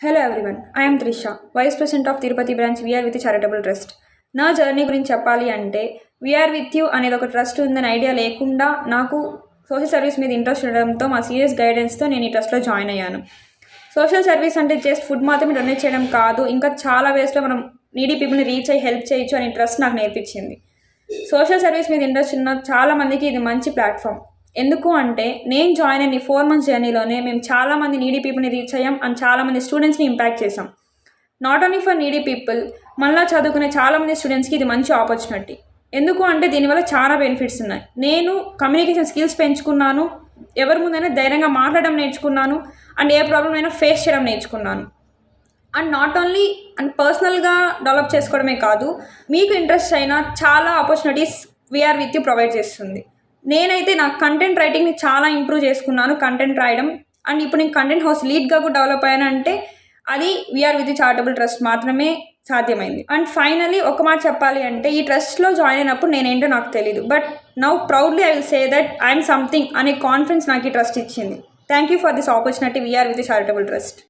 Hello everyone, I'm Trisha, vice president of Tirupati branch VR with charitable trust. నా journey గురించి చెప్పాలి అంటే వీఆర్ విత్ యూ అనేది ఒక ట్రస్ట్ ఉందని ఐడియా లేకుండా నాకు సోషల్ సర్వీస్ మీద ఇంట్రెస్ట్ ఉండడంతో మా సీరియస్ గైడెన్స్తో నేను ఈ ట్రస్ట్లో జాయిన్ అయ్యాను. సోషల్ సర్వీస్ అంటే జస్ట్ ఫుడ్ మాత్రమే డొనేట్ చేయడం కాదు, ఇంకా చాలా వేస్లో మనం నీడీ పీపుల్ని రీచ్ అయ్యి హెల్ప్ చేయొచ్చు అని ట్రస్ట్ నాకు నేర్పించింది. సోషల్ సర్వీస్ మీద ఇంట్రెస్ట్ ఉన్న చాలామందికి ఇది మంచి ప్లాట్ఫామ్. ఎందుకు అంటే నేను జాయిన్ అయిన 4 months జర్నీలోనే మేము చాలామంది నీడీ పీపుల్ని రీచ్ అయ్యాం అండ్ చాలామంది స్టూడెంట్స్ని ఇంపాక్ట్ చేసాం. Not only for needy people, మళ్ళీ చదువుకునే చాలామంది స్టూడెంట్స్కి ఇది మంచి ఆపర్చునిటీ. ఎందుకు అంటే దీనివల్ల చాలా బెనిఫిట్స్ ఉన్నాయి. నేను కమ్యూనికేషన్ స్కిల్స్ పెంచుకున్నాను, ఎవరి ముందైనా ధైర్యంగా మాట్లాడడం నేర్చుకున్నాను, అండ్ ఏ ప్రాబ్లం అయినా ఫేస్ చేయడం నేర్చుకున్నాను. అండ్ నాట్ ఓన్లీ అండ్ పర్సనల్గా డెవలప్ చేసుకోవడమే కాదు, మీకు ఇంట్రెస్ట్ అయిన చాలా opportunities VR with you provide చేస్తుంది. నేనైతే నా కంటెంట్ రైటింగ్ని చాలా ఇంప్రూవ్ చేసుకున్నాను, కంటెంట్ రాయడం. అండ్ ఇప్పుడు నేను కంటెంట్ హౌస్ లీడ్గా కూడా డెవలప్ అయ్యానంటే అది వీఆర్ విత్ చారిటబుల్ ట్రస్ట్ మాత్రమే సాధ్యమైంది. అండ్ ఫైనలీ ఒక మాట చెప్పాలి అంటే ఈ ట్రస్ట్లో జాయిన్ అయినప్పుడు నేనేంటో నాకు తెలియదు, but now proudly I will say that I'm something అనే కాన్ఫిడెన్స్ నాకు ఈ ట్రస్ట్ ఇచ్చింది. Thank you for this opportunity VR with charitable trust.